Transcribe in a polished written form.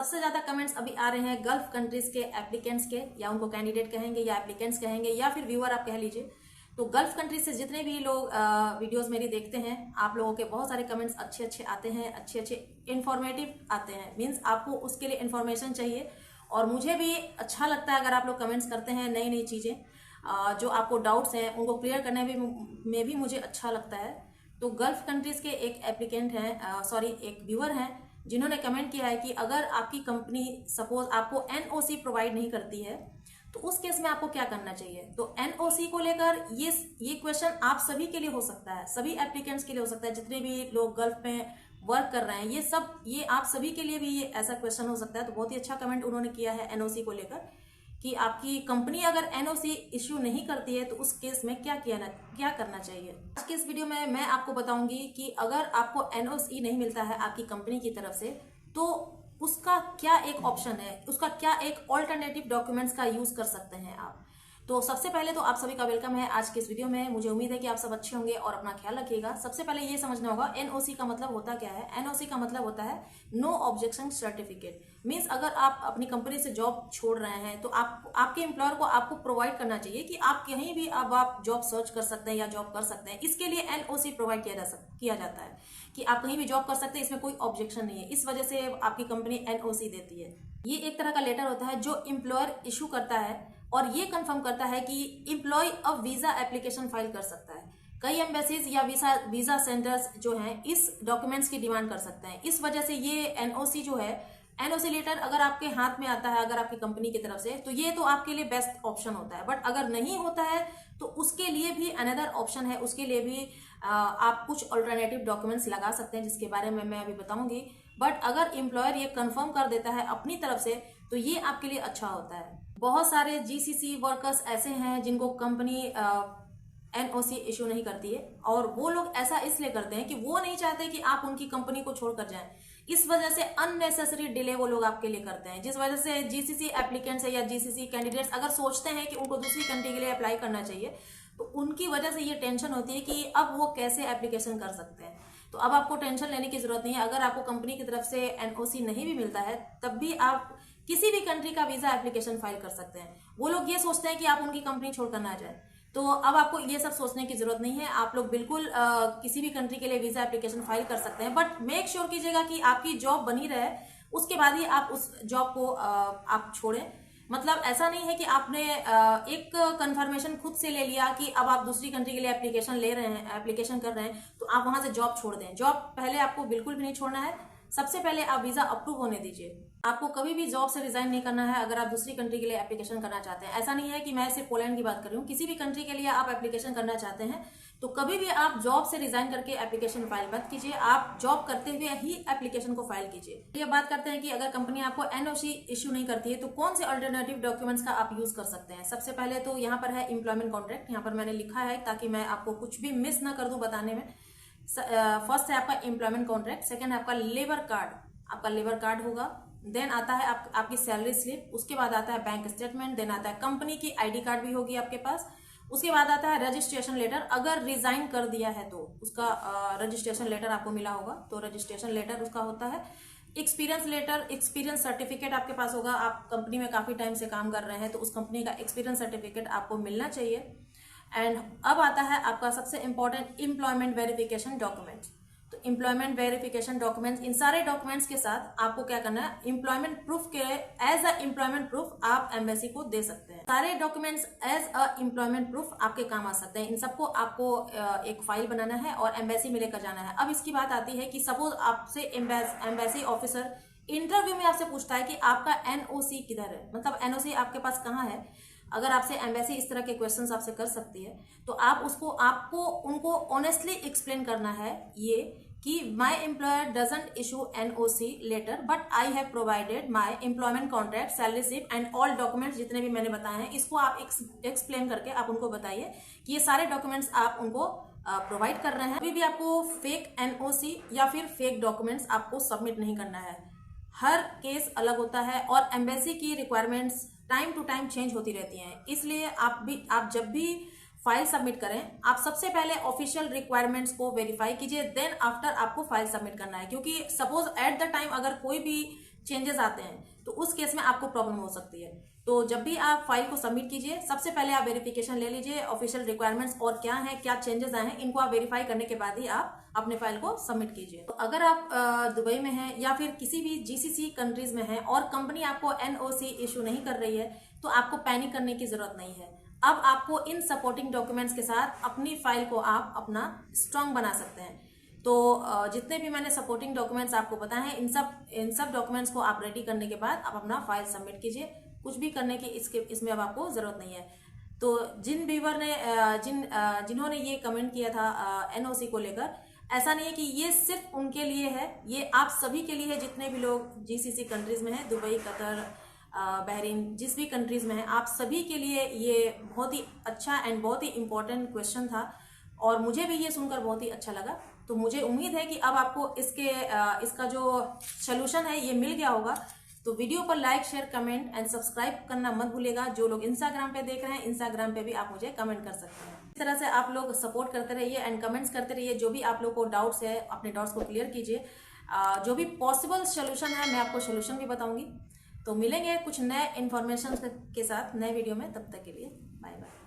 सबसे ज्यादा कमेंट्स अभी आ रहे हैं गल्फ कंट्रीज के एप्लीकेंट्स के, या उनको कैंडिडेट कहेंगे या एप्लीकेंट्स कहेंगे या फिर व्यूअर आप कह लीजिए। तो गल्फ कंट्रीज से जितने भी लोग वीडियोस मेरी देखते हैं, आप लोगों के बहुत सारे कमेंट्स अच्छे अच्छे आते हैं, अच्छे अच्छे इन्फॉर्मेटिव आते हैं। मीन्स आपको उसके लिए इन्फॉर्मेशन चाहिए और मुझे भी अच्छा लगता है अगर आप लोग कमेंट्स करते हैं नई नई चीज़ें, जो आपको डाउट्स हैं उनको क्लियर करने में भी मुझे अच्छा लगता है। तो गल्फ कंट्रीज के एक एप्लीकेंट हैं, एक व्यूअर हैं, जिन्होंने कमेंट किया है कि अगर आपकी कंपनी सपोज आपको एनओसी प्रोवाइड नहीं करती है तो उस केस में आपको क्या करना चाहिए। तो एनओसी को लेकर ये क्वेश्चन आप सभी के लिए हो सकता है, सभी एप्लीकेंट्स के लिए हो सकता है, जितने भी लोग गल्फ में वर्क कर रहे हैं, ये आप सभी के लिए भी ये ऐसा क्वेश्चन हो सकता है। तो बहुत ही अच्छा कमेंट उन्होंने किया है एनओसी को लेकर कि आपकी कंपनी अगर एनओसी इश्यू नहीं करती है तो उस केस में क्या करना चाहिए। आज के इस वीडियो में मैं आपको बताऊंगी कि अगर आपको एनओसी नहीं मिलता है आपकी कंपनी की तरफ से तो उसका क्या एक ऑप्शन है, उसका क्या एक ऑल्टरनेटिव डॉक्यूमेंट्स का यूज कर सकते हैं आप। तो सबसे पहले तो आप सभी का वेलकम है आज के इस वीडियो में। मुझे उम्मीद है कि आप सब अच्छे होंगे और अपना ख्याल रखिएगा। सबसे पहले ये समझना होगा एनओसी का मतलब होता क्या है। एनओसी का मतलब होता है नो ऑब्जेक्शन सर्टिफिकेट। मीन्स अगर आप अपनी कंपनी से जॉब छोड़ रहे हैं तो आपके एम्प्लॉयर को आपको प्रोवाइड करना चाहिए कि आप कहीं भी अब आप जॉब सर्च कर सकते हैं या जॉब कर सकते हैं। इसके लिए एनओसी प्रोवाइड किया जाता है कि आप कहीं भी जॉब कर सकते हैं, इसमें कोई ऑब्जेक्शन नहीं है, इस वजह से आपकी कंपनी एनओसी देती है। ये एक तरह का लेटर होता है जो एम्प्लॉयर इशू करता है और ये कंफर्म करता है कि एम्प्लॉय अब वीजा एप्लीकेशन फाइल कर सकता है। कई एम्बेसीज या वीजा सेंटर्स जो हैं इस डॉक्यूमेंट्स की डिमांड कर सकते हैं। इस वजह से ये एनओसी जो है, एनओसी लेटर अगर आपके हाथ में आता है अगर आपकी कंपनी की तरफ से, तो ये तो आपके लिए बेस्ट ऑप्शन होता है। बट अगर नहीं होता है तो उसके लिए भी अनदर ऑप्शन है, उसके लिए भी आप कुछ अल्टरनेटिव डॉक्यूमेंट्स लगा सकते हैं जिसके बारे में मैं अभी बताऊंगी। बट अगर एम्प्लॉयर ये कंफर्म कर देता है अपनी तरफ से तो ये आपके लिए अच्छा होता है। बहुत सारे जीसीसी वर्कर्स ऐसे हैं जिनको कंपनी एनओसी इशू नहीं करती है और वो लोग ऐसा इसलिए करते हैं कि वो नहीं चाहते कि आप उनकी कंपनी को छोड़कर जाएं। इस वजह से अननेसेसरी डिले वो लोग आपके लिए करते हैं, जिस वजह से जीसीसी एप्लीकेंट्स या जीसीसी कैंडिडेट्स अगर सोचते हैं कि उनको दूसरी कंट्री के लिए अप्लाई करना चाहिए तो उनकी वजह से ये टेंशन होती है कि अब वो कैसे एप्लीकेशन कर सकते हैं। तो अब आपको टेंशन लेने की जरूरत नहीं है। अगर आपको कंपनी की तरफ से एनओसी नहीं भी मिलता है तब भी आप किसी भी कंट्री का वीजा एप्लीकेशन फाइल कर सकते हैं। वो लोग ये सोचते हैं कि आप उनकी कंपनी छोड़कर ना जाए, तो अब आपको ये सब सोचने की जरूरत नहीं है। आप लोग बिल्कुल किसी भी कंट्री के लिए वीजा एप्लीकेशन फाइल कर सकते हैं। बट मेक श्योर कीजिएगा कि आपकी जॉब बनी रहे, उसके बाद ही आप उस जॉब को आप छोड़ें। मतलब ऐसा नहीं है कि आपने एक कंफर्मेशन खुद से ले लिया कि अब आप दूसरी कंट्री के लिए एप्लीकेशन कर रहे हैं तो आप वहां से जॉब छोड़ दें। जॉब पहले आपको बिल्कुल भी नहीं छोड़ना है। सबसे पहले आप वीजा अप्रूव होने दीजिए। आपको कभी भी जॉब से रिजाइन नहीं करना है अगर आप दूसरी कंट्री के लिए एप्लीकेशन करना चाहते हैं। ऐसा नहीं है कि मैं सिर्फ पोलैंड की बात कर रही हूँ, किसी भी कंट्री के लिए आप एप्लीकेशन करना चाहते हैं तो कभी भी आप जॉब से रिजाइन करके एप्लीकेशन फाइल मत कीजिए। आप जॉब करते हुए ही एप्लीकेशन को फाइल कीजिए। ये बात करते हैं कि अगर कंपनी आपको एनओसी इश्यू नहीं करती है तो कौन से अल्टरनेटिव डॉक्यूमेंट्स का आप यूज कर सकते हैं। सबसे पहले तो यहाँ पर है एम्प्लॉयमेंट कॉन्ट्रैक्ट। यहाँ पर मैंने लिखा है ताकि मैं आपको कुछ भी मिस ना कर दूं बताने में। फर्स्ट है आपका एम्प्लॉयमेंट कॉन्ट्रैक्ट, सेकेंड है आपका लेबर कार्ड, आपका लेबर कार्ड होगा। देन आता है आपकी सैलरी स्लिप, उसके बाद आता है बैंक स्टेटमेंट, देन आता है कंपनी की आईडी कार्ड भी होगी आपके पास। उसके बाद आता है रजिस्ट्रेशन लेटर, अगर रिजाइन कर दिया है तो उसका रजिस्ट्रेशन लेटर आपको मिला होगा, तो रजिस्ट्रेशन लेटर उसका होता है। एक्सपीरियंस लेटर, एक्सपीरियंस सर्टिफिकेट आपके पास होगा। आप कंपनी में काफी टाइम से काम कर रहे हैं तो उस कंपनी का एक्सपीरियंस सर्टिफिकेट आपको मिलना चाहिए। एंड अब आता है आपका सबसे इंपॉर्टेंट एम्प्लॉयमेंट वेरिफिकेशन डॉक्यूमेंट। तो एम्प्लॉयमेंट वेरिफिकेशन डॉक्यूमेंट्स, इन सारे डॉक्यूमेंट्स के साथ आपको क्या करना है, एम्प्लॉयमेंट प्रूफ के एज अ एम्प्लॉयमेंट प्रूफ आप एम्बेसी को दे सकते हैं। सारे documents as a employment proof आपके काम आ सकते हैं। इन सबको आपको एक फाइल बनाना है और एम्बेसी में लेकर जाना है। अब इसकी बात आती है कि सपोज आपसे एम्बेसी ऑफिसर इंटरव्यू में आपसे पूछता है कि आपका एनओसी किधर है, मतलब एनओसी आपके पास कहाँ है। अगर आपसे एम्बेसी इस तरह के क्वेश्चंस आपसे कर सकती है तो आपको उनको ऑनेस्टली एक्सप्लेन करना है ये कि my employer doesn't issue NOC letter but I have provided my employment contract, salary slip and all documents जितने भी मैंने बताए हैं। इसको आप एक्सप्लेन करके आप उनको बताइए कि ये सारे डॉक्यूमेंट्स आप उनको प्रोवाइड कर रहे हैं। अभी भी आपको फेक एनओसी या फिर फेक डॉक्यूमेंट्स आपको सबमिट नहीं करना है। हर केस अलग होता है और एम्बेसी की requirements time to time change होती रहती हैं। इसलिए आप जब भी फाइल सबमिट करें आप सबसे पहले ऑफिशियल रिक्वायरमेंट्स को वेरीफाई कीजिए, देन आफ्टर आपको फाइल सबमिट करना है। क्योंकि सपोज एट द टाइम अगर कोई भी चेंजेस आते हैं, तो उस केस में आपको प्रॉब्लम हो सकती है। तो जब भी आप फाइल को सबमिट कीजिए, सबसे पहले आप वेरिफिकेशन ले लीजिए, ऑफिशियल रिक्वायरमेंट्स और क्या है, क्या चेंजेस आए हैं, इनको आप वेरीफाई करने के बाद ही आप अपने फाइल को सबमिट कीजिए। तो अगर आप दुबई में हैं या फिर किसी भी जीसीसी कंट्रीज में हैं और कंपनी आपको एनओसी इशू नहीं कर रही है, तो आपको पैनिक करने की जरूरत नहीं है। अब आपको इन सपोर्टिंग डॉक्यूमेंट्स के साथ अपनी फाइल को आप अपना स्ट्रांग बना सकते हैं। तो जितने भी मैंने सपोर्टिंग डॉक्यूमेंट्स आपको बताए हैं, इन सब डॉक्यूमेंट्स को आप रेडी करने के बाद आप अपना फाइल सबमिट कीजिए। कुछ भी करने की इसमें अब आपको जरूरत नहीं है। तो जिन व्यूवर ने जिन्होंने ये कमेंट किया था एनओसी को लेकर, ऐसा नहीं है कि ये सिर्फ उनके लिए है, ये आप सभी के लिए है। जितने भी लोग जीसीसी कंट्रीज में हैं, दुबई, कतर, बहरीन, जिस भी कंट्रीज में है, आप सभी के लिए ये बहुत ही अच्छा एंड बहुत ही इंपॉर्टेंट क्वेश्चन था और मुझे भी ये सुनकर बहुत ही अच्छा लगा। तो मुझे उम्मीद है कि अब आपको इसका जो सोल्यूशन है ये मिल गया होगा। तो वीडियो पर like, share, comment and subscribe करना मत भूलिएगा। जो लोग इंस्टाग्राम पे देख रहे हैं, इंस्टाग्राम पे भी आप मुझे कमेंट कर सकते हैं। इस तरह से आप लोग सपोर्ट करते रहिए एंड कमेंट्स करते रहिए। जो भी आप लोग को डाउट्स है, अपने डाउट्स को क्लियर कीजिए। जो भी पॉसिबल सोल्यूशन है, मैं आपको सोल्यूशन भी बताऊंगी। तो मिलेंगे कुछ नए इन्फॉर्मेशन के साथ नए वीडियो में। तब तक के लिए बाय बाय।